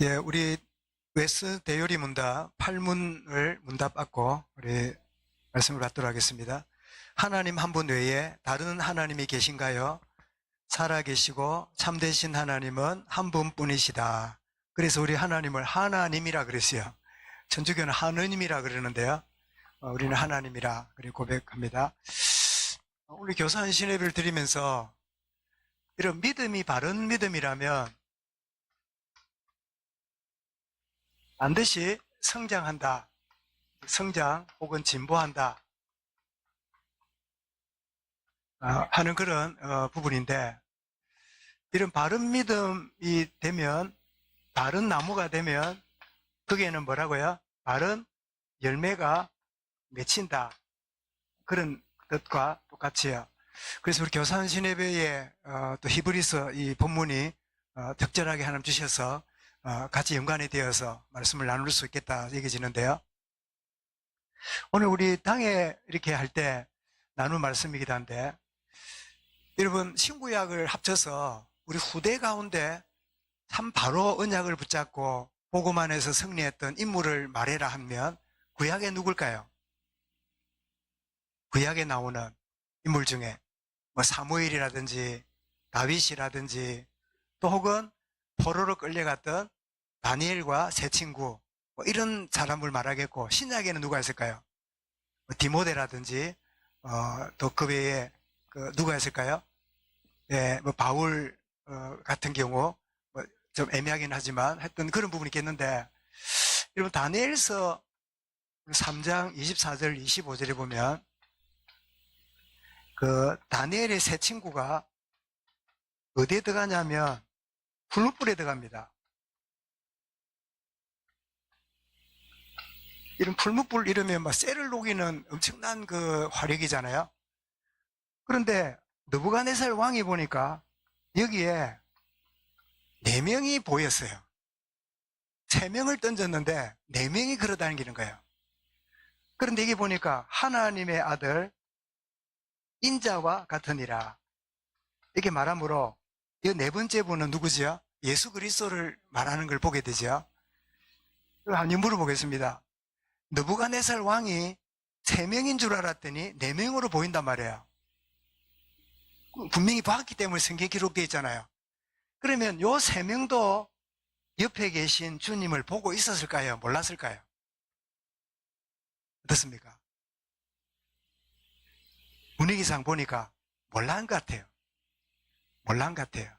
예, 우리 웨스 대요리 문답 8문을 문답 받고 우리 말씀을 받도록 하겠습니다. 하나님 한 분 외에 다른 하나님이 계신가요? 살아계시고 참되신 하나님은 한 분뿐이시다. 그래서 우리 하나님을 하나님이라 그랬어요. 천주교는 하느님이라 그러는데요. 우리는 하나님이라 그렇게 고백합니다. 우리 교사한 신예배를 드리면서 이런 믿음이 바른 믿음이라면 반드시 성장한다. 성장 혹은 진보한다. 하는 그런 부분인데, 이런 바른 믿음이 되면, 바른 나무가 되면 거기에는 뭐라고요? 바른 열매가 맺힌다. 그런 뜻과 똑같이요. 그래서 우리 교산 신예배에 또 히브리서 이 본문이 적절하게 하나님 주셔서 같이 연관이 되어서 말씀을 나눌 수 있겠다 얘기지는데요. 오늘 우리 당에 이렇게 할 때 나눈 말씀이기도 한데, 여러분 신구약을 합쳐서 우리 후대 가운데 참 바로 언약을 붙잡고 복음 안에서 승리했던 인물을 말해라 하면 구약에 누굴까요? 구약에 나오는 인물 중에 뭐 사무엘이라든지 다윗이라든지 또 혹은 포로로 끌려갔던 다니엘과 세 친구 뭐 이런 사람을 말하겠고, 신약에는 누가 있을까요? 뭐 디모데라든지 또 그 외에 누가 있을까요? 예, 뭐 바울 같은 경우 뭐 좀 애매하긴 하지만 했던 그런 부분이 있겠는데, 여러분 다니엘서 3장 24절 25절에 보면 그 다니엘의 세 친구가 어디에 들어가냐면 풀무불에 들어갑니다. 이런 풀무불 이러면 막 쇠를 녹이는 엄청난 그 화력이잖아요. 그런데 느부갓네살 왕이 보니까 여기에 4명이 보였어요. 3명을 던졌는데 4명이 걸어다니는 거예요. 그런데 여기 보니까 하나님의 아들 인자와 같으니라 이렇게 말하므로 이 4번째 분은 누구죠? 예수 그리스도를 말하는 걸 보게 되죠. 한번 물어보겠습니다. 느부갓네살 왕이 3명인 줄 알았더니 4명으로 보인단 말이에요. 분명히 봤기 때문에 성경에 기록되어 있잖아요. 그러면 요 3명도 옆에 계신 주님을 보고 있었을까요? 몰랐을까요? 어떻습니까? 분위기상 보니까 몰란 것 같아요. 몰란 것 같아요.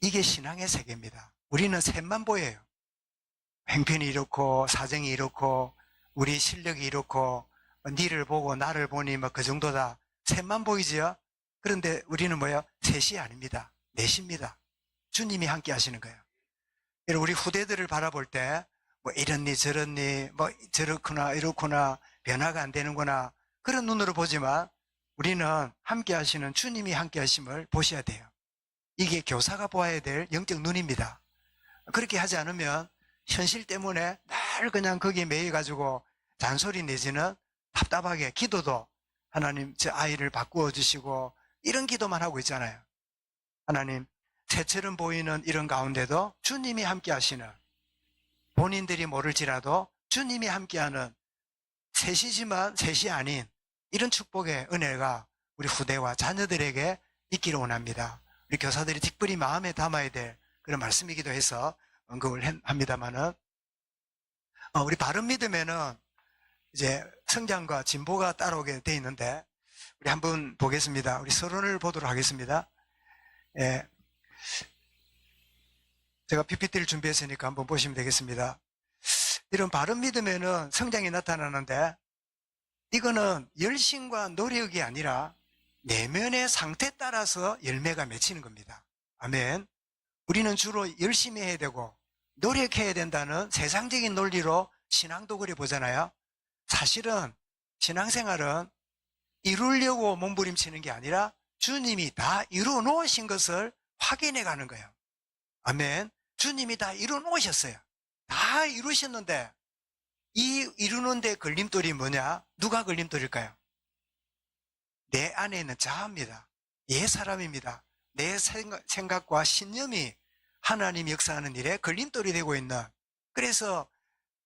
이게 신앙의 세계입니다. 우리는 셋만 보여요. 행편이 이렇고 사정이 이렇고 우리 실력이 이렇고 니를 보고 나를 보니 뭐 그 정도다. 셋만 보이지요? 그런데 우리는 뭐예요? 셋이 아닙니다. 넷입니다. 주님이 함께 하시는 거예요. 우리 후대들을 바라볼 때 뭐 이렇니 저렇니 뭐 저렇구나 이렇구나 변화가 안 되는구나 그런 눈으로 보지만, 우리는 함께 하시는 주님이 함께 하심을 보셔야 돼요. 이게 교사가 보아야 될 영적 눈입니다. 그렇게 하지 않으면 현실 때문에 늘 그냥 거기에 매여가지고 잔소리 내지는 답답하게 기도도 하나님 제 아이를 바꾸어 주시고 이런 기도만 하고 있잖아요. 하나님 새처럼 보이는 이런 가운데도 주님이 함께 하시는, 본인들이 모를지라도 주님이 함께하는 셋이지만 셋이 아닌 이런 축복의 은혜가 우리 후대와 자녀들에게 있기를 원합니다. 우리 교사들이 특별히 마음에 담아야 될 그런 말씀이기도 해서 언급을 합니다만은, 우리 바른 믿음에는 이제 성장과 진보가 따라오게 돼 있는데, 우리 한번 보겠습니다. 우리 서론을 보도록 하겠습니다. 예. 제가 PPT를 준비했으니까 한번 보시면 되겠습니다. 이런 바른 믿음에는 성장이 나타나는데, 이거는 열심과 노력이 아니라 내면의 상태에 따라서 열매가 맺히는 겁니다. 아멘. 우리는 주로 열심히 해야 되고 노력해야 된다는 세상적인 논리로 신앙도 그래 보잖아요. 사실은 신앙생활은 이루려고 몸부림치는 게 아니라 주님이 다 이루어 놓으신 것을 확인해 가는 거예요. 아멘. 주님이 다 이루어 놓으셨어요. 다 이루셨는데 이 이루는데 걸림돌이 뭐냐? 누가 걸림돌일까요? 내 안에 있는 자아입니다. 옛 사람입니다. 내 생각과 신념이 하나님 역사하는 일에 걸림돌이 되고 있는, 그래서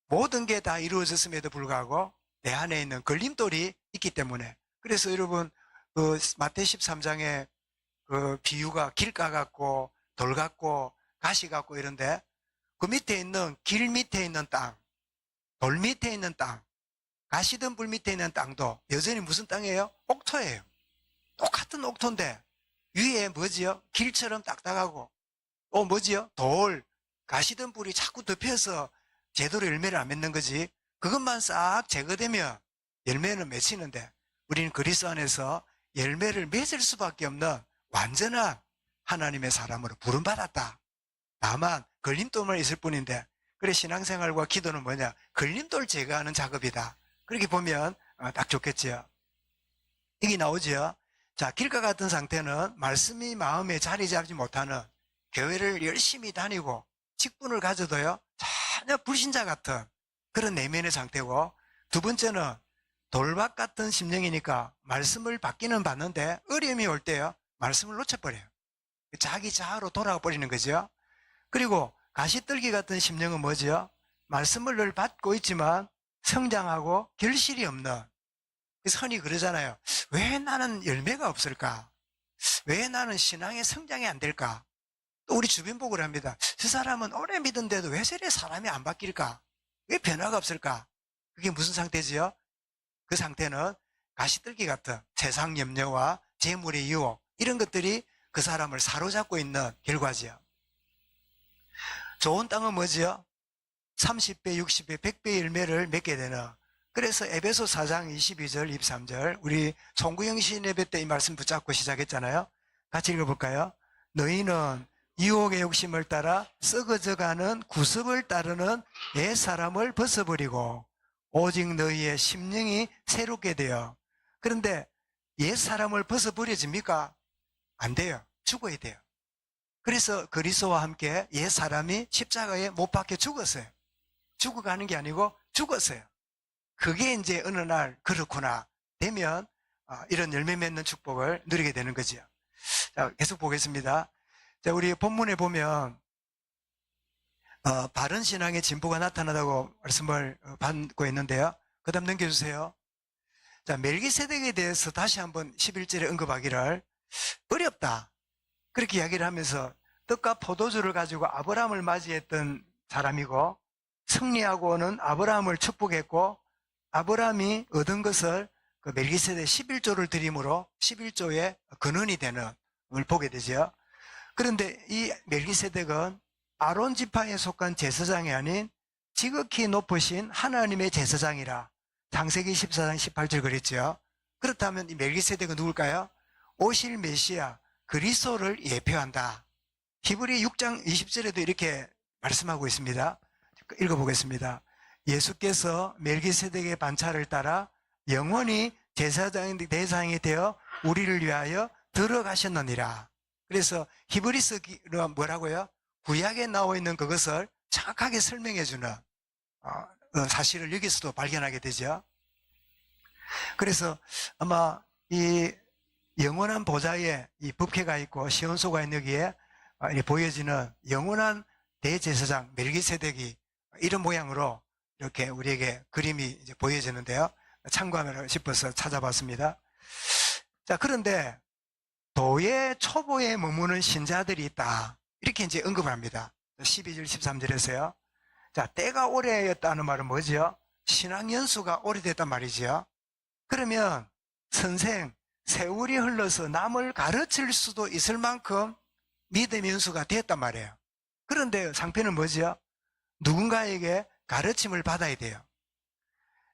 모든 게 다 이루어졌음에도 불구하고 내 안에 있는 걸림돌이 있기 때문에, 그래서 여러분 그 마태 13장에 그 비유가 길가 같고 돌 같고 가시 같고 이런데, 그 밑에 있는 길 밑에 있는 땅, 돌 밑에 있는 땅, 가시덤불 밑에 있는 땅도 여전히 무슨 땅이에요? 옥토예요. 똑같은 옥토인데 위에 뭐지요? 길처럼 딱딱하고, 뭐지요? 돌, 가시덤불이 자꾸 덮여서 제대로 열매를 안 맺는 거지. 그것만 싹 제거되면 열매는 맺히는데, 우리는 그리스도 안에서 열매를 맺을 수밖에 없는 완전한 하나님의 사람으로 부름받았다. 다만 걸림돌만 있을 뿐인데, 그래 신앙생활과 기도는 뭐냐? 걸림돌 제거하는 작업이다. 그렇게 보면 딱 좋겠지요. 이게 나오죠. 자, 길과 같은 상태는 말씀이 마음에 자리 잡지 못하는, 교회를 열심히 다니고 직분을 가져도요 전혀 불신자 같은 그런 내면의 상태고, 두 번째는 돌밭 같은 심령이니까 말씀을 받기는 받는데 어려움이 올 때요 말씀을 놓쳐버려요. 자기 자아로 돌아가 버리는 거죠. 그리고 가시떨기 같은 심령은 뭐죠? 말씀을 늘 받고 있지만 성장하고 결실이 없는, 그래서 흔히 그러잖아요. 왜 나는 열매가 없을까? 왜 나는 신앙의 성장이 안 될까? 또 우리 주변 보고를 합니다. 저 사람은 오래 믿은데도 왜 저래 사람이 안 바뀔까? 왜 변화가 없을까? 그게 무슨 상태지요? 그 상태는 가시떨기 같은 세상 염려와 재물의 유혹, 이런 것들이 그 사람을 사로잡고 있는 결과지요. 좋은 땅은 뭐지요? 30배, 60배, 100배 열매를 맺게 되는, 그래서 에베소 4장 22절, 23절, 우리 송구영 시인 예배 때 이 말씀 붙잡고 시작했잖아요. 같이 읽어볼까요? 너희는 유혹의 욕심을 따라 썩어져가는 구습을 따르는 옛 사람을 벗어버리고 오직 너희의 심령이 새롭게 되어. 그런데 옛 사람을 벗어버려집니까? 안 돼요. 죽어야 돼요. 그래서 그리스도와 함께 옛 사람이 십자가에 못 박혀 죽었어요. 죽어가는 게 아니고 죽었어요. 그게 이제 어느 날 그렇구나 되면 이런 열매 맺는 축복을 누리게 되는 거죠. 자, 계속 보겠습니다. 자, 우리 본문에 보면 바른 신앙의 진보가 나타나다고 말씀을 받고 있는데요. 그 다음 넘겨주세요. 자, 멜기세덱에 대해서 다시 한번 11절에 언급하기를, 어렵다 그렇게 이야기를 하면서 떡과 포도주를 가지고 아브라함을 맞이했던 사람이고, 승리하고는 아브라함을 축복했고, 아브라함이 얻은 것을 그 멜기세덱 11조를 드림으로 11조의 근원이 되는 걸 보게 되죠. 그런데 이 멜기세덱은 아론 지파에 속한 제사장이 아닌 지극히 높으신 하나님의 제사장이라 창세기 14장 18절 그랬죠. 그렇다면 이 멜기세덱은 누굴까요? 오실 메시아 그리스도를 예표한다. 히브리 6장 20절에도 이렇게 말씀하고 있습니다. 읽어보겠습니다. 예수께서 멜기세덱의 반차를 따라 영원히 제사장의 대상이 되어 우리를 위하여 들어가셨느니라. 그래서 히브리서가 뭐라고요? 구약에 나와 있는 그것을 정확하게 설명해주는 사실을 여기서도 발견하게 되죠. 그래서 아마 이 영원한 보좌에 이 법궤가 있고 시온소가 있는 여기에 보여지는 영원한 대제사장 멜기세덱이 이런 모양으로 이렇게 우리에게 그림이 이제 보여지는데요. 참고하면 싶어서 찾아봤습니다. 자, 그런데 도의 초보에 머무는 신자들이 있다. 이렇게 이제 언급을 합니다. 12절, 13절에서요. 자, 때가 오래였다는 말은 뭐죠? 신앙 연수가 오래됐단 말이죠. 그러면 선생, 세월이 흘러서 남을 가르칠 수도 있을 만큼 믿음의 연수가 됐단 말이에요. 그런데 상태는 뭐죠? 누군가에게 가르침을 받아야 돼요.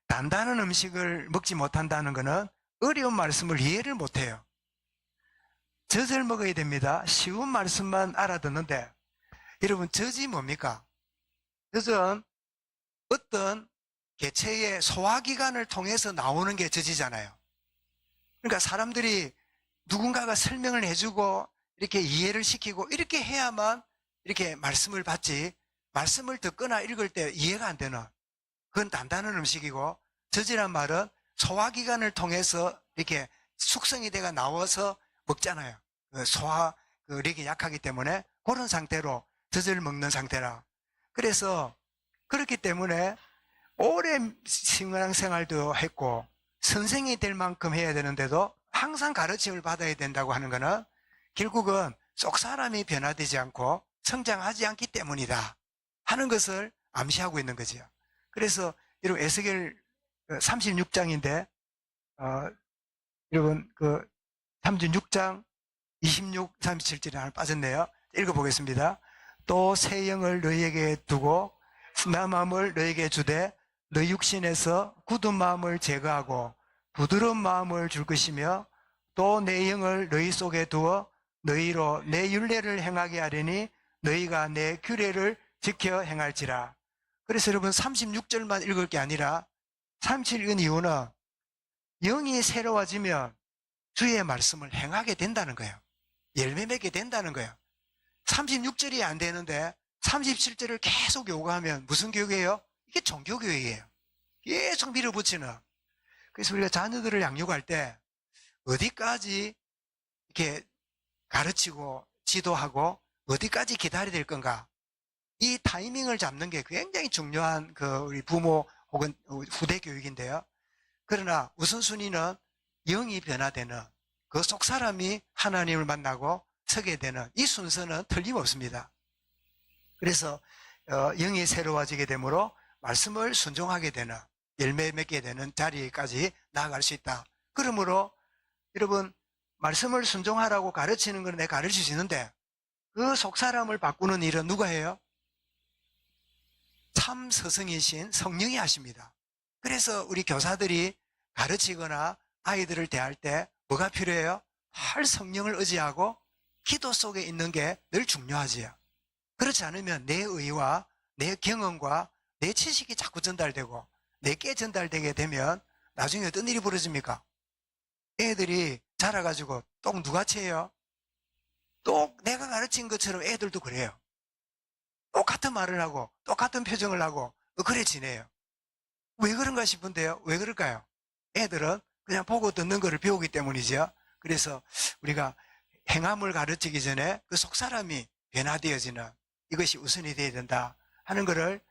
단단한 음식을 먹지 못한다는 것은 어려운 말씀을 이해를 못해요. 젖을 먹어야 됩니다. 쉬운 말씀만 알아듣는데, 여러분 젖이 뭡니까? 젖은 어떤 개체의 소화기관을 통해서 나오는 게 젖이잖아요. 그러니까 사람들이 누군가가 설명을 해주고 이렇게 이해를 시키고 이렇게 해야만 이렇게 말씀을 받지, 말씀을 듣거나 읽을 때 이해가 안 되는, 그건 단단한 음식이고, 젖이란 말은 소화기관을 통해서 이렇게 숙성이 돼가 나와서 먹잖아요. 소화력이 약하기 때문에 그런 상태로 젖을 먹는 상태라. 그래서 그렇기 때문에 오래 신앙생활도 했고 선생이 될 만큼 해야 되는데도 항상 가르침을 받아야 된다고 하는 것은 결국은 속 사람이 변화되지 않고 성장하지 않기 때문이다 하는 것을 암시하고 있는 거죠. 그래서 여러분 에스겔 36장인데 여러분 그 36장 26, 37절에 하나 빠졌네요. 읽어보겠습니다. 또 새 영을 너희에게 두고 나 마음을 너희에게 주되 너희 육신에서 굳은 마음을 제거하고 부드러운 마음을 줄 것이며 또 내 영을 너희 속에 두어 너희로 내 율례를 행하게 하려니 너희가 내 규례를 지켜 행할지라. 그래서 여러분 36절만 읽을 게 아니라 37절 읽은 이유는 영이 새로워지면 주의 말씀을 행하게 된다는 거예요. 열매 맺게 된다는 거예요. 36절이 안 되는데 37절을 계속 요구하면 무슨 교육이에요? 이게 종교교육이에요. 계속 밀어붙이는. 그래서 우리가 자녀들을 양육할 때 어디까지 이렇게 가르치고 지도하고 어디까지 기다려야 될 건가? 이 타이밍을 잡는 게 굉장히 중요한 우리 부모 혹은 후대 교육인데요. 그러나 우선순위는 영이 변화되는 그 속 사람이 하나님을 만나고 서게 되는 이 순서는 틀림없습니다. 그래서 영이 새로워지게 되므로 말씀을 순종하게 되는 열매 맺게 되는 자리까지 나아갈 수 있다. 그러므로 여러분 말씀을 순종하라고 가르치는 건 내가 가르칠 수 있는데 그 속 사람을 바꾸는 일은 누가 해요? 참 스승이신 성령이 하십니다. 그래서 우리 교사들이 가르치거나 아이들을 대할 때 뭐가 필요해요? 할 성령을 의지하고 기도 속에 있는 게 늘 중요하지요. 그렇지 않으면 내 의와 내 경험과 내 지식이 자꾸 전달되고 내게 전달되게 되면 나중에 어떤 일이 벌어집니까? 애들이 자라가지고 똑 누같이 해요? 똑 내가 가르친 것처럼 애들도 그래요. 똑같은 말을 하고 똑같은 표정을 하고 그래 지내요. 왜 그런가 싶은데요. 왜 그럴까요? 애들은 그냥 보고 듣는 거를 배우기 때문이죠. 그래서 우리가 행함을 가르치기 전에 그 속사람이 변화되어지는 이것이 우선이 되어야 된다 하는 것을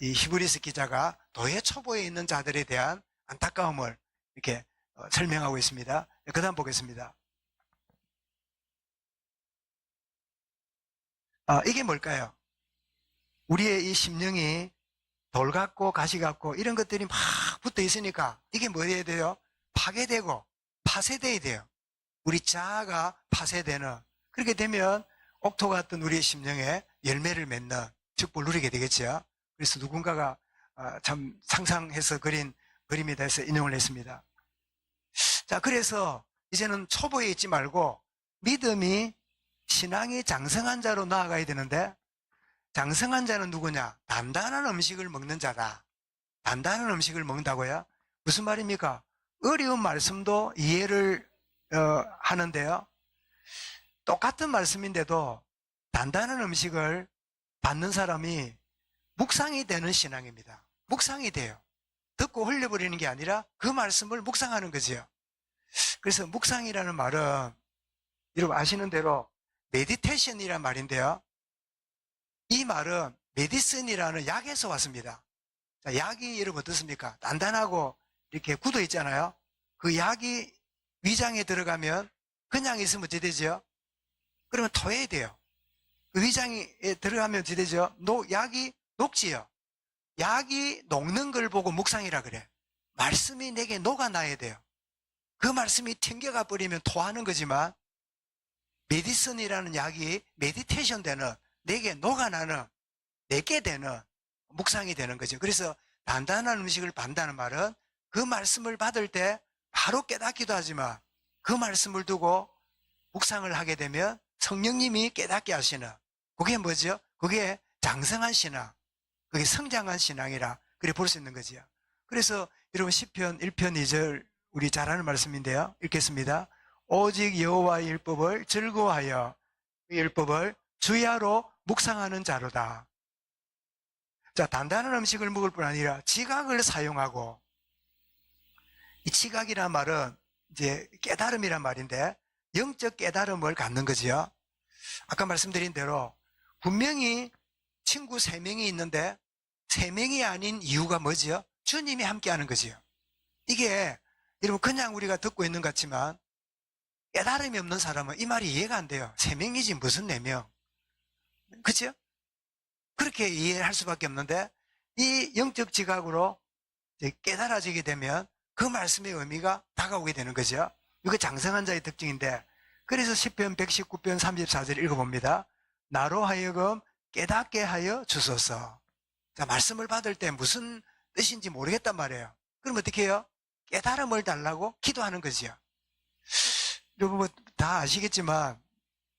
이 히브리서 기자가 도의 초보에 있는 자들에 대한 안타까움을 이렇게 설명하고 있습니다. 그 다음 보겠습니다. 이게 뭘까요? 우리의 이 심령이 돌 같고 가시 같고 이런 것들이 막 붙어 있으니까 이게 뭐 해야 돼요? 파괴되고 파쇄돼야 돼요. 우리 자아가 파쇄되는, 그렇게 되면 옥토 같은 우리의 심령에 열매를 맺는 축복을 누리게 되겠죠. 그래서 누군가가 참 상상해서 그린 그림에 대해서 인용을 했습니다. 자, 그래서 이제는 초보에 있지 말고 믿음이 신앙이 장성한 자로 나아가야 되는데, 장성한 자는 누구냐? 단단한 음식을 먹는 자다. 단단한 음식을 먹는다고요? 무슨 말입니까? 어려운 말씀도 이해를 하는데요. 똑같은 말씀인데도 단단한 음식을 받는 사람이 묵상이 되는 신앙입니다. 묵상이 돼요. 듣고 흘려버리는 게 아니라 그 말씀을 묵상하는 거지요. 그래서 묵상이라는 말은 여러분 아시는 대로 메디테이션이란 말인데요. 이 말은 메디슨이라는 약에서 왔습니다. 자, 약이 여러분 어떻습니까? 단단하고 이렇게 굳어 있잖아요. 그 약이 위장에 들어가면 그냥 있으면 어떻게 되죠? 그러면 토해야 돼요. 그 위장에 들어가면 어떻게 되죠? 약이 녹지요. 약이 녹는 걸 보고 묵상이라 그래. 말씀이 내게 녹아나야 돼요. 그 말씀이 튕겨가 버리면 토하는 거지만 메디슨이라는 약이 메디테이션 되는, 내게 녹아나는, 내게 되는 묵상이 되는 거죠. 그래서 단단한 음식을 받는다는 말은 그 말씀을 받을 때 바로 깨닫기도 하지만 그 말씀을 두고 묵상을 하게 되면 성령님이 깨닫게 하시는, 그게 뭐죠? 그게 장성한 신앙, 그게 성장한 신앙이라 그래 볼 수 있는 거지요. 그래서 여러분 시편 1편 2절 우리 잘 아는 말씀인데요. 읽겠습니다. 오직 여호와의 율법을 즐거워하여 그 율법을 주야로 묵상하는 자로다. 자, 단단한 음식을 먹을 뿐 아니라 지각을 사용하고, 이 지각이란 말은 이제 깨달음이란 말인데 영적 깨달음을 갖는 거지요. 아까 말씀드린 대로 분명히 친구 3명이 있는데 3명이 아닌 이유가 뭐지요? 주님이 함께하는 거지요. 이게 여러분 그냥 우리가 듣고 있는 것 같지만 깨달음이 없는 사람은 이 말이 이해가 안 돼요. 3명이지 무슨 4명. 그죠? 그렇게 이해할 수밖에 없는데 이 영적 지각으로 깨달아지게 되면 그 말씀의 의미가 다가오게 되는 거죠. 이거 장성한 자의 특징인데, 그래서 시편 119편 34절 읽어봅니다. 나로 하여금 깨닫게 하여 주소서. 자, 말씀을 받을 때 무슨 뜻인지 모르겠단 말이에요. 그럼 어떻게 해요? 깨달음을 달라고 기도하는 거지요. 여러분 뭐 다 아시겠지만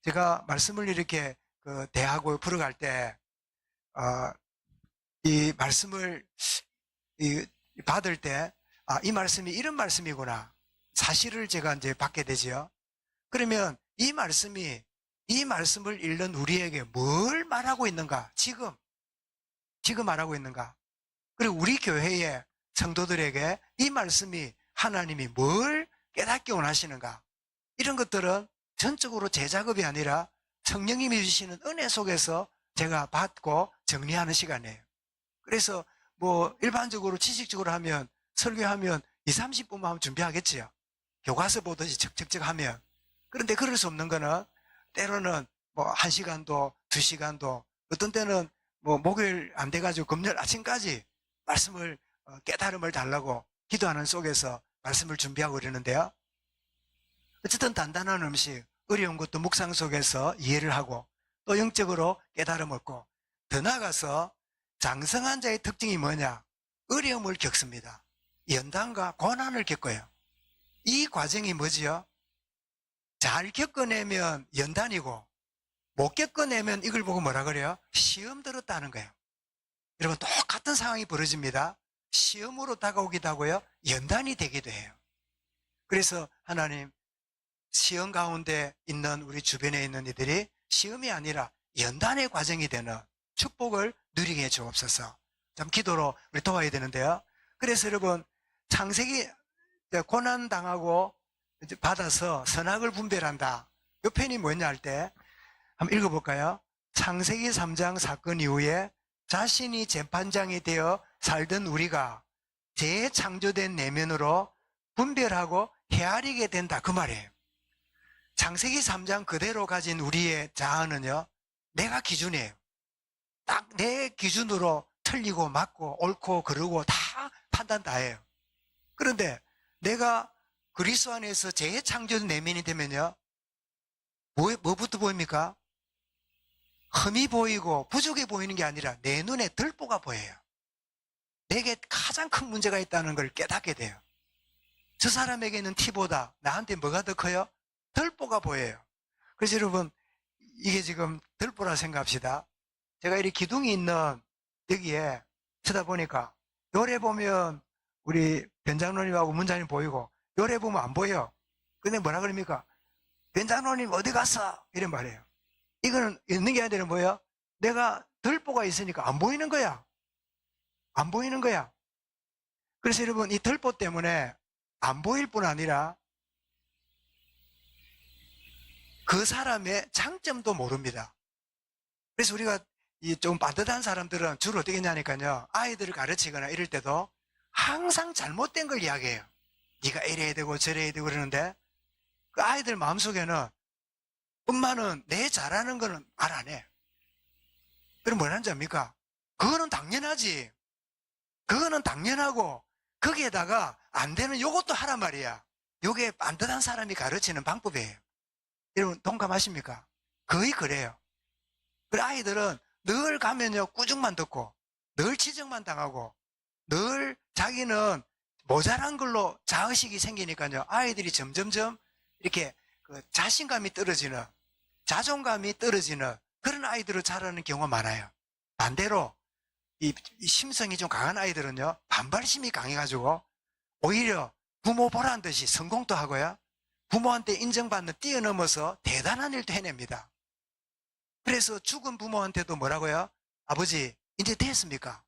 제가 말씀을 이렇게 대하고 풀어갈 때 이 말씀을 받을 때 이 말씀이 이런 말씀이구나 사실을 제가 이제 받게 되지요. 그러면 이 말씀을 읽는 우리에게 뭘 말하고 있는가? 지금 말하고 있는가? 그리고 우리 교회의 성도들에게 이 말씀이 하나님이 뭘 깨닫게 원하시는가? 이런 것들은 전적으로 제 작업이 아니라 성령님이 주시는 은혜 속에서 제가 받고 정리하는 시간이에요. 그래서 뭐 일반적으로 지식적으로 하면 설교하면 20-30분만 하면 준비하겠지요. 교과서 보듯이 척척척 하면. 그런데 그럴 수 없는 거는 때로는 뭐 1시간도 2시간도 어떤 때는 뭐 목요일 안 돼가지고 금요일 아침까지 말씀을 깨달음을 달라고 기도하는 속에서 말씀을 준비하고 그러는데요. 어쨌든 단단한 음식, 어려운 것도 묵상 속에서 이해를 하고 또 영적으로 깨달음을 얻고 더 나아가서 장성한 자의 특징이 뭐냐? 어려움을 겪습니다. 연단과 고난을 겪어요. 이 과정이 뭐지요? 잘 겪어내면 연단이고 못 겪어내면 이걸 보고 뭐라 그래요? 시험 들었다는 거예요. 여러분 똑같은 상황이 벌어집니다. 시험으로 다가오기도 하고요. 연단이 되기도 해요. 그래서 하나님 시험 가운데 있는 우리 주변에 있는 이들이 시험이 아니라 연단의 과정이 되는 축복을 누리게 해 주옵소서. 참 기도로 우리 도와야 되는데요. 그래서 여러분 창세기 고난당하고 받아서 선악을 분별한다. 이 편이 뭐냐 할 때 한번 읽어볼까요? 창세기 3장 사건 이후에 자신이 재판장이 되어 살던 우리가 재창조된 내면으로 분별하고 헤아리게 된다. 그 말이에요. 창세기 3장 그대로 가진 우리의 자아는요, 내가 기준이에요. 딱 내 기준으로 틀리고 맞고 옳고 그르고 다 판단 다 해요. 그런데 내가 그리스도 안에서 재창조된 내면이 되면요, 뭐부터 보입니까? 흠이 보이고 부족해 보이는 게 아니라 내 눈에 들보가 보여요. 내게 가장 큰 문제가 있다는 걸 깨닫게 돼요. 저 사람에게는 티보다 나한테 뭐가 더 커요? 들보가 보여요. 그래서 여러분 이게 지금 들보라 생각합시다. 제가 이렇게 기둥이 있는 여기에 쳐다보니까 요래 보면 우리 변장로님하고 문자님 보이고 요래 보면 안 보여. 근데 뭐라 그럽니까? 변장로님 어디 갔어? 이런 말이에요. 이거는 있는 게 아니라 뭐예요? 내가 들보가 있으니까 안 보이는 거야. 안 보이는 거야. 그래서 여러분 이 들보 때문에 안 보일 뿐 아니라 그 사람의 장점도 모릅니다. 그래서 우리가 이 좀 반듯한 사람들은 주로 어떻게 했냐니까요. 아이들을 가르치거나 이럴 때도 항상 잘못된 걸 이야기해요. 네가 이래야 되고 저래야 되고 그러는데 그 아이들 마음속에는 엄마는 내 잘하는 거는 말 안 해. 그럼 뭐라는 점입니까? 그거는 당연하지. 그거는 당연하고 거기에다가 안 되는 요것도 하란 말이야. 요게 반듯한 사람이 가르치는 방법이에요. 여러분 동감하십니까? 거의 그래요. 그 아이들은 늘 가면요 꾸중만 듣고 늘 지적만 당하고 늘 자기는 모자란 걸로 자의식이 생기니까요 아이들이 점점점 이렇게 그 자신감이 떨어지는 자존감이 떨어지는 그런 아이들을 자라는 경우가 많아요. 반대로 이 심성이 좀 강한 아이들은요 반발심이 강해가지고 오히려 부모 보란 듯이 성공도 하고요 부모한테 인정받는 뛰어넘어서 대단한 일도 해냅니다. 그래서 죽은 부모한테도 뭐라고요? 아버지 이제 됐습니까?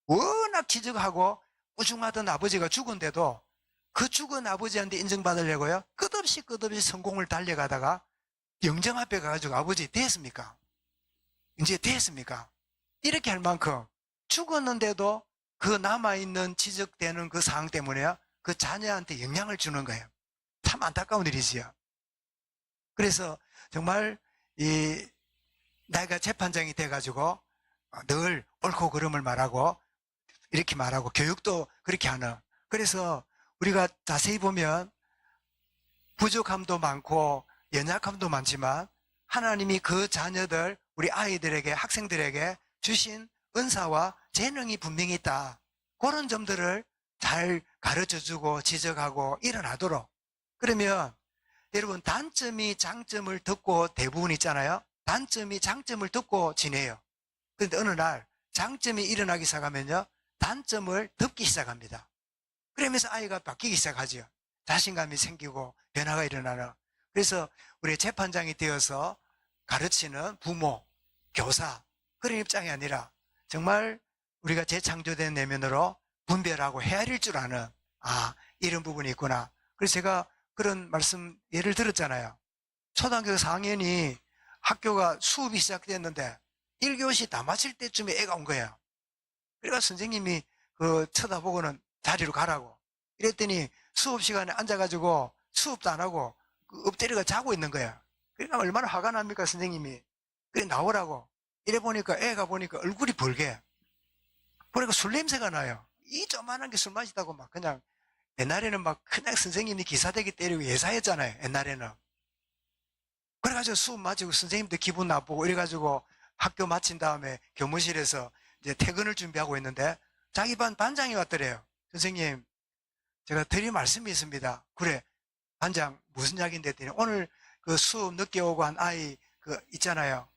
워낙 지적하고 꾸중하던 아버지가 죽은데도 그 죽은 아버지한테 인정받으려고요 끝없이 성공을 달려가다가 영정 앞에 가가지고 아버지 됐습니까? 이제 됐습니까? 이렇게 할 만큼 죽었는데도 그 남아있는 지적되는 그 상황 때문에 그 자녀한테 영향을 주는 거예요. 참 안타까운 일이지요. 그래서 정말 내가 재판장이 돼가지고 늘 옳고 그름을 말하고 이렇게 말하고 교육도 그렇게 하는, 그래서 우리가 자세히 보면 부족함도 많고 연약함도 많지만 하나님이 그 자녀들, 우리 아이들에게, 학생들에게 주신 은사와 재능이 분명히 있다. 그런 점들을 잘 가르쳐주고 지적하고 일어나도록. 그러면 여러분, 단점이 장점을 듣고 대부분 있잖아요. 단점이 장점을 듣고 지내요. 그런데 어느 날 장점이 일어나기 시작하면요, 단점을 듣기 시작합니다. 그러면서 아이가 바뀌기 시작하죠. 자신감이 생기고 변화가 일어나는. 그래서 우리 재판장이 되어서 가르치는 부모, 교사, 그런 입장이 아니라 정말 우리가 재창조된 내면으로 분별하고 헤아릴 줄 아는, 이런 부분이 있구나. 그래서 제가 그런 말씀 예를 들었잖아요. 초등학교 4학년이 학교가 수업이 시작됐는데 1교시 다 마칠 때쯤에 애가 온 거예요. 그러니까 선생님이 쳐다보고는 자리로 가라고. 이랬더니 수업 시간에 앉아가지고 수업도 안 하고 엎드려가 자고 있는 거예요. 그러니까 얼마나 화가 납니까, 선생님이. 그래, 나오라고. 이래 보니까 애가 보니까 얼굴이 벌게. 그러니까 술 냄새가 나요. 이 조만한 게 술 마시다고 막 그냥, 옛날에는 막 그냥 선생님이 기사대기 때리고 예사했잖아요, 옛날에는. 그래가지고 수업 마치고 선생님도 기분 나쁘고 이래가지고 학교 마친 다음에 교무실에서 이제 퇴근을 준비하고 있는데 자기 반 반장이 왔더래요. 선생님, 제가 드릴 말씀이 있습니다. 그래, 반장 무슨 이야기인데 했더니 오늘 그 수업 늦게 오고 한 아이 있잖아요.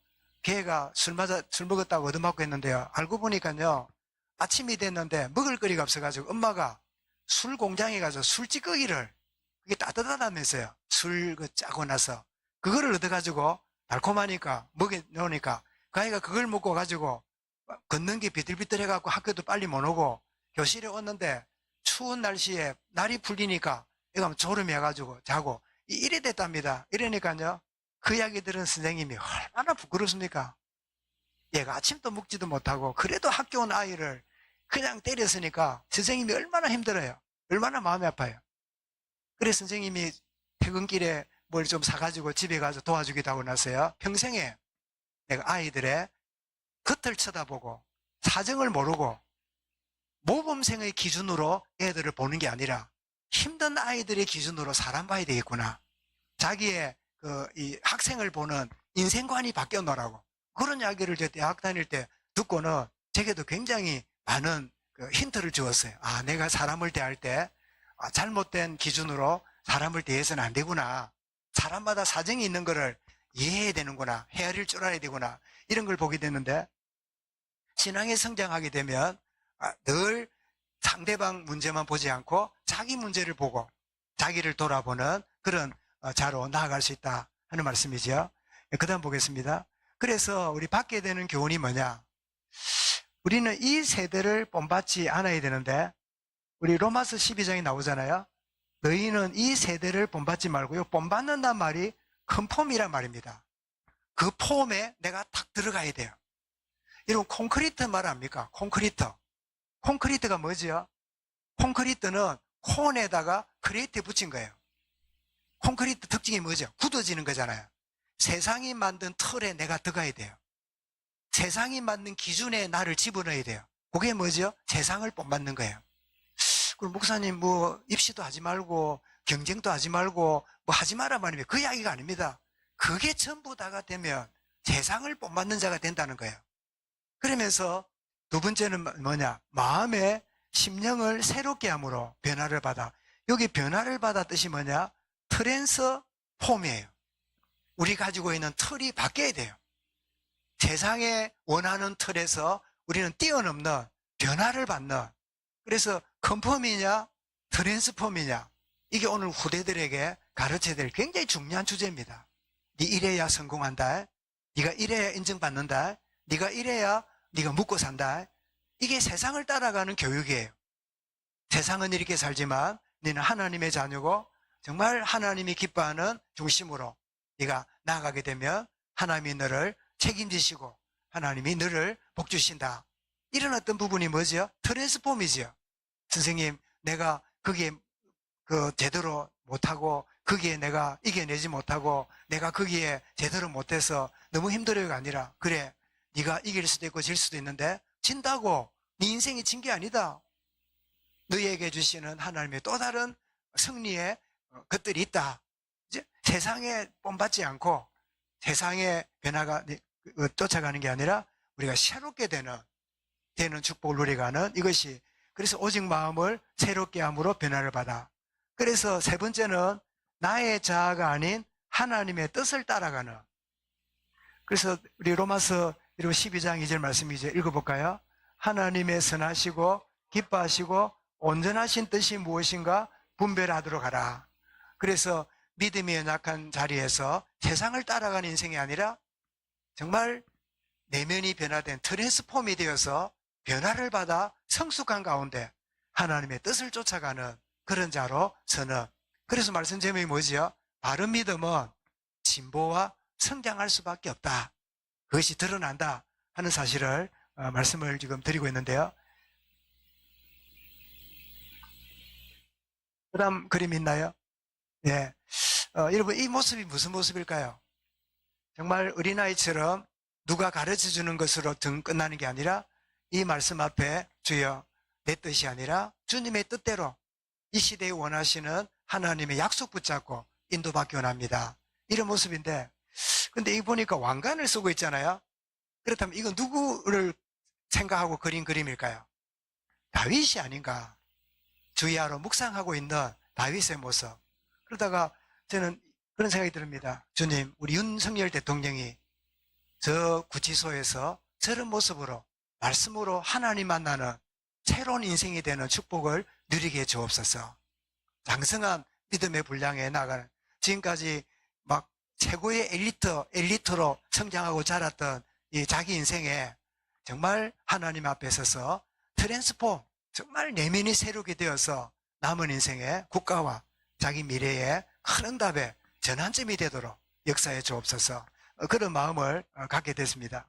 걔가 술 먹었다고 얻어맞고 했는데요. 알고 보니까요, 아침이 됐는데 먹을 거리가 없어가지고 엄마가 술 공장에 가서 술찌꺼기를, 그게 따뜻하다면서요. 술 짜고 나서 그거를 얻어가지고 달콤하니까 먹여 놓으니까 그 아이가 그걸 먹고 가지고 걷는 게 비틀비틀해갖고 학교도 빨리 못 오고 교실에 왔는데 추운 날씨에 날이 풀리니까 얘가 졸음이 해가지고 자고 이래 됐답니다. 이러니까요, 그 이야기 들은 선생님이 얼마나 부끄럽습니까? 얘가 아침도 먹지도 못하고 그래도 학교 온 아이를 그냥 때렸으니까 선생님이 얼마나 힘들어요. 얼마나 마음이 아파요. 그래서 선생님이 퇴근길에 뭘 좀 사가지고 집에 가서 도와주기도 하고 나서요, 평생에 내가 아이들의 겉을 쳐다보고 사정을 모르고 모범생의 기준으로 애들을 보는 게 아니라 힘든 아이들의 기준으로 사람 봐야 되겠구나. 자기의 이 학생을 보는 인생관이 바뀌어놓으라고. 그런 이야기를 저 대학 다닐 때 듣고는 제게도 굉장히 많은 힌트를 주었어요. 내가 사람을 대할 때 잘못된 기준으로 사람을 대해서는 안 되구나. 사람마다 사정이 있는 거를 이해해야 되는구나. 헤아릴 줄 알아야 되구나. 이런 걸 보게 되는데, 신앙에 성장하게 되면 늘 상대방 문제만 보지 않고 자기 문제를 보고 자기를 돌아보는 그런 자로 나아갈 수 있다 하는 말씀이죠. 그 다음 보겠습니다. 그래서 우리 받게 되는 교훈이 뭐냐? 우리는 이 세대를 본받지 않아야 되는데, 우리 로마서 12장에 나오잖아요. 너희는 이 세대를 본받지 말고요, 본받는다는 말이 큰 폼이란 말입니다. 그 폼에 내가 탁 들어가야 돼요. 여러분, 콘크리트 말 압니까? 콘크리트가 뭐지요? 콘크리트는 콘에다가 크레이트 붙인 거예요. 콘크리트 특징이 뭐죠? 굳어지는 거잖아요. 세상이 만든 틀에 내가 들어가야 돼요. 세상이 만든 기준에 나를 집어넣어야 돼요. 그게 뭐죠? 세상을 본받는 거예요. 그럼 목사님 입시도 하지 말고 경쟁도 하지 말고 하지 마라 말이면 그 이야기가 아닙니다. 그게 전부 다가 되면 세상을 본받는 자가 된다는 거예요. 그러면서 두 번째는 뭐냐? 마음의 심령을 새롭게 함으로 변화를 받아. 여기 변화를 받아 뜻이 뭐냐? 트랜스폼이에요. 우리 가지고 있는 틀이 바뀌어야 돼요. 세상에 원하는 틀에서 우리는 뛰어넘는 변화를 받는, 그래서 컨펌이냐 트랜스폼이냐, 이게 오늘 후대들에게 가르쳐야 될 굉장히 중요한 주제입니다. 네 이래야 성공한다, 네가 이래야 인정받는다, 네가 이래야 네가 묵고 산다. 이게 세상을 따라가는 교육이에요. 세상은 이렇게 살지만 너는 하나님의 자녀고 정말 하나님이 기뻐하는 중심으로 네가 나아가게 되면 하나님이 너를 책임지시고 하나님이 너를 복 주신다. 이런 어떤 부분이 뭐죠? 트랜스폼이죠. 선생님, 내가 거기에 제대로 못하고 거기에 내가 이겨내지 못하고 내가 거기에 제대로 못해서 너무 힘들어요가 아니라, 그래, 네가 이길 수도 있고 질 수도 있는데 진다고 네 인생이 진 게 아니다. 너희에게 주시는 하나님의 또 다른 승리의 것들이 있다. 이제 세상에 본받지 않고 세상의 변화가 쫓아가는 게 아니라 우리가 새롭게 되는 축복을 누려가는 이것이, 그래서 오직 마음을 새롭게 함으로 변화를 받아. 그래서 세 번째는 나의 자아가 아닌 하나님의 뜻을 따라가는. 그래서 우리 로마서 12장 2절 말씀 이제 읽어볼까요? 하나님의 선하시고 기뻐하시고 온전하신 뜻이 무엇인가 분별하도록 하라. 그래서 믿음이 연약한 자리에서 세상을 따라가는 인생이 아니라 정말 내면이 변화된 트랜스폼이 되어서 변화를 받아 성숙한 가운데 하나님의 뜻을 쫓아가는 그런 자로 서는. 그래서 말씀 제목이 뭐지요? 바른 믿음은 진보와 성장할 수밖에 없다. 그것이 드러난다 하는 사실을 말씀을 지금 드리고 있는데요. 그 다음 그림 있나요? 예. 여러분, 이 모습이 무슨 모습일까요? 정말 어린아이처럼 누가 가르쳐 주는 것으로 등 끝나는 게 아니라 이 말씀 앞에 주여 내 뜻이 아니라 주님의 뜻대로 이 시대에 원하시는 하나님의 약속 붙잡고 인도받기 원합니다. 이런 모습인데, 근데 이거 보니까 왕관을 쓰고 있잖아요. 그렇다면 이건 누구를 생각하고 그린 그림일까요? 다윗이 아닌가. 주야로 묵상하고 있는 다윗의 모습. 그러다가 저는 그런 생각이 듭니다. 주님, 우리 윤석열 대통령이 저 구치소에서 저런 모습으로 말씀으로 하나님 만나는 새로운 인생이 되는 축복을 누리게 해 주옵소서. 장성한 믿음의 분량에 나가는, 지금까지 막 최고의 엘리트로 성장하고 자랐던 이 자기 인생에 정말 하나님 앞에 서서 트랜스폼, 정말 내면이 새롭게 되어서 남은 인생에 국가와 자기 미래에 큰 응답의 전환점이 되도록 역사해 주옵소서. 그런 마음을 갖게 됐습니다.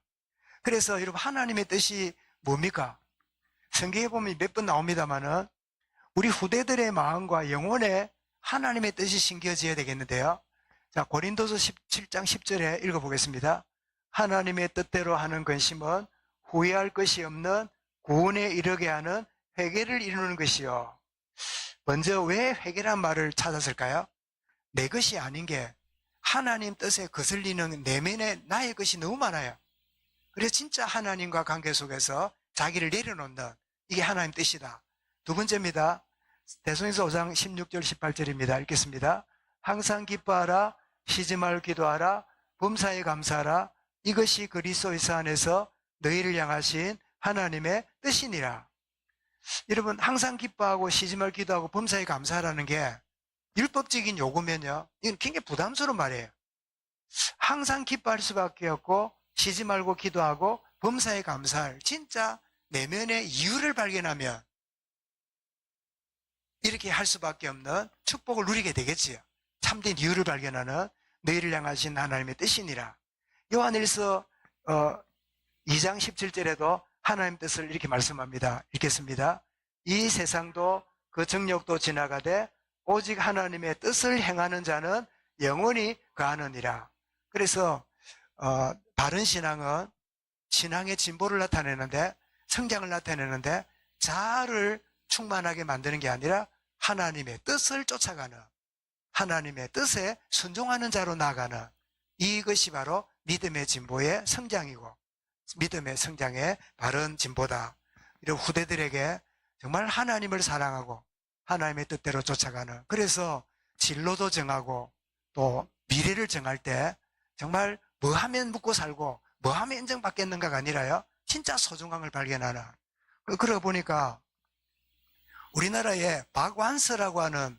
그래서 여러분, 하나님의 뜻이 뭡니까? 성경에 보면 몇 번 나옵니다만은 우리 후대들의 마음과 영혼에 하나님의 뜻이 심겨져야 되겠는데요. 자, 고린도서 17장 10절에 읽어보겠습니다. 하나님의 뜻대로 하는 근심은 후회할 것이 없는 구원에 이르게 하는 회개를 이루는 것이요. 먼저 왜 회개란 말을 찾았을까요? 내 것이 아닌 게 하나님 뜻에 거슬리는 내면에 나의 것이 너무 많아요. 그래서 진짜 하나님과 관계 속에서 자기를 내려놓는, 이게 하나님 뜻이다. 두 번째입니다. 대소인서 5장 16절 18절입니다. 읽겠습니다. 항상 기뻐하라, 쉬지 말고 기도하라, 범사에 감사하라, 이것이 그리스도의 안에서 너희를 향하신 하나님의 뜻이니라. 여러분, 항상 기뻐하고 쉬지 말고 기도하고 범사에 감사하라는 게 율법적인 요구면요, 이건 굉장히 부담스러운 말이에요. 항상 기뻐할 수밖에 없고 쉬지 말고 기도하고 범사에 감사할, 진짜 내면의 이유를 발견하면 이렇게 할 수밖에 없는 축복을 누리게 되겠지요. 참된 이유를 발견하는 너희를 향하신 하나님의 뜻이니라. 요한일서 2장 17절에도 하나님 뜻을 이렇게 말씀합니다. 읽겠습니다. 이 세상도 그 정욕도 지나가되 오직 하나님의 뜻을 행하는 자는 영원히 거하느니라. 그래서 바른 신앙은 신앙의 진보를 나타내는데, 성장을 나타내는데 자아를 충만하게 만드는 게 아니라 하나님의 뜻을 쫓아가는, 하나님의 뜻에 순종하는 자로 나아가는, 이것이 바로 믿음의 진보의 성장이고 믿음의 성장의 바른 진보다. 이런 후대들에게 정말 하나님을 사랑하고 하나님의 뜻대로 쫓아가는, 그래서 진로도 정하고 또 미래를 정할 때 정말 뭐 하면 묵고 살고 뭐 하면 인정받겠는가가 아니라요, 진짜 소중함을 발견하는. 그러고 보니까 우리나라에 박완서라고 하는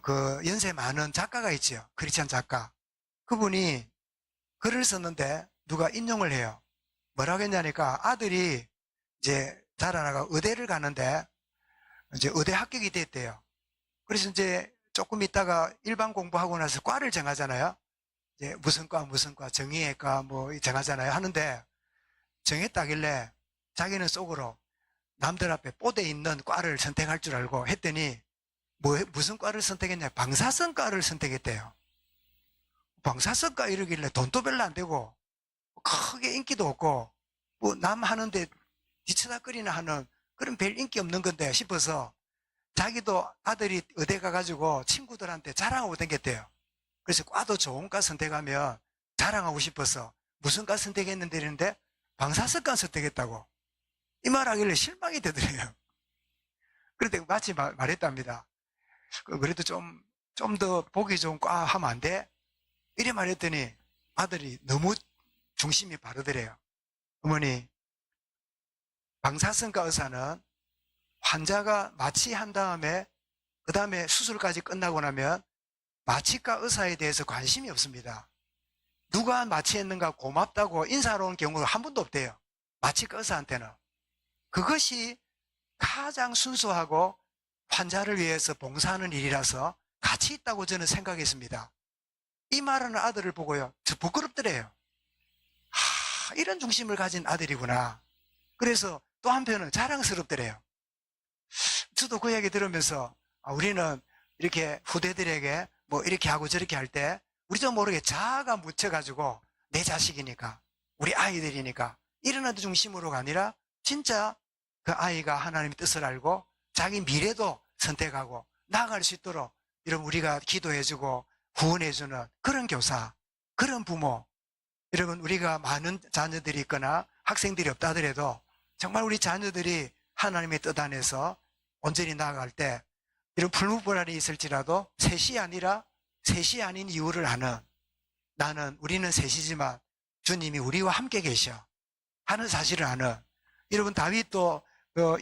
그 연세 많은 작가가 있죠. 크리스찬 작가. 그분이 글을 썼는데 누가 인용을 해요. 뭐라고 했냐니까, 아들이 이제 자라나가 의대를 가는데 이제 의대 합격이 됐대요. 그래서 이제 조금 있다가 일반 공부하고 나서 과를 정하잖아요. 이제 무슨 과 정의외과 뭐 정하잖아요. 하는데 정했다길래 자기는 속으로 남들 앞에 뽀대 있는 과를 선택할 줄 알고 했더니 무슨 과를 선택했냐? 방사선과를 선택했대요. 방사선과 이러길래 돈도 별로 안 되고 크게 인기도 없고 뭐 남 하는데 뒤쳐다거리나 하는 그런 별 인기 없는 건데 싶어서 자기도 아들이 의대 가가지고 친구들한테 자랑하고 댕겼대요. 그래서 과도 좋은 과 선택하면 자랑하고 싶어서 무슨 과 선택했는데 이랬는데 방사선과 선택했다고. 이 말하길래 실망이 되더래요. 그런데 마치 말했답니다. 그래도 좀 더 보기 좋은 과 하면 안 돼? 이래 말했더니 아들이 너무 중심이 바르더래요. 어머니, 방사선과 의사는 환자가 마취한 다음에 그 다음에 수술까지 끝나고 나면 마취과 의사에 대해서 관심이 없습니다. 누가 마취했는가 고맙다고 인사하러 온 경우가 한 번도 없대요. 마취과 의사한테는. 그것이 가장 순수하고 환자를 위해서 봉사하는 일이라서 가치 있다고 저는 생각했습니다. 이 말하는 아들을 보고요, 저 부끄럽더래요. 이런 중심을 가진 아들이구나. 그래서 또 한편은 자랑스럽더래요. 저도 그 이야기 들으면서 우리는 이렇게 후대들에게 뭐 이렇게 하고 저렇게 할 때 우리도 모르게 자아가 묻혀가지고 내 자식이니까 우리 아이들이니까 이런 아들 중심으로가 아니라 진짜 그 아이가 하나님의 뜻을 알고 자기 미래도 선택하고 나아갈 수 있도록 여러분 우리가 기도해주고 후원해주는 그런 교사, 그런 부모, 여러분 우리가 많은 자녀들이 있거나 학생들이 없다 하더라도 정말 우리 자녀들이 하나님의 뜻 안에서 온전히 나아갈 때 이런 불무불안이 있을지라도 셋이 아니라 셋이 아닌 이유를 아는, 우리는 셋이지만 주님이 우리와 함께 계셔 하는 사실을 아는, 여러분 다윗도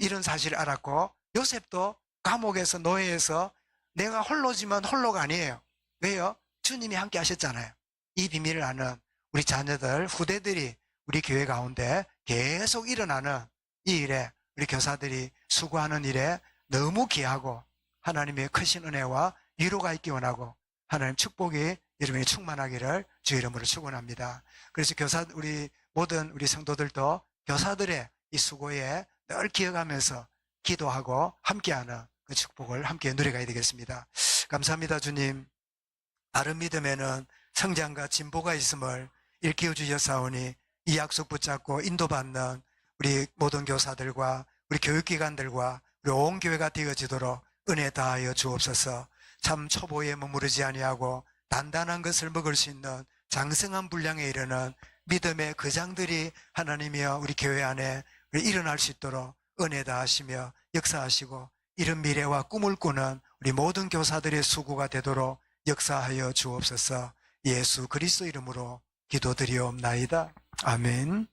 이런 사실을 알았고 요셉도 감옥에서 노예에서 내가 홀로지만 홀로가 아니에요. 왜요? 주님이 함께 하셨잖아요. 이 비밀을 아는 우리 자녀들, 후대들이 우리 교회 가운데 계속 일어나는 이 일에 우리 교사들이 수고하는 일에 너무 귀하고 하나님의 크신 은혜와 위로가 있기 원하고 하나님 축복이 여러분이 충만하기를 주의 이름으로 축원합니다. 그래서 우리 모든 우리 성도들도 교사들의 이 수고에 늘 기억하면서 기도하고 함께하는 그 축복을 함께 누려가야 되겠습니다. 감사합니다. 주님. 바른 믿음에는 성장과 진보가 있음을 일깨워 주셨사오니 이 약속 붙잡고 인도받는 우리 모든 교사들과 우리 교육기관들과 우리 온 교회가 되어지도록 은혜 다하여 주옵소서. 참 초보에 머무르지 아니하고 단단한 것을 먹을 수 있는 장성한 분량에 이르는 믿음의 거장들이 하나님이여 우리 교회 안에 일어날 수 있도록 은혜 다하시며 역사하시고 이런 미래와 꿈을 꾸는 우리 모든 교사들의 수고가 되도록 역사하여 주옵소서. 예수 그리스도 이름으로 기도드리옵나이다. 아멘.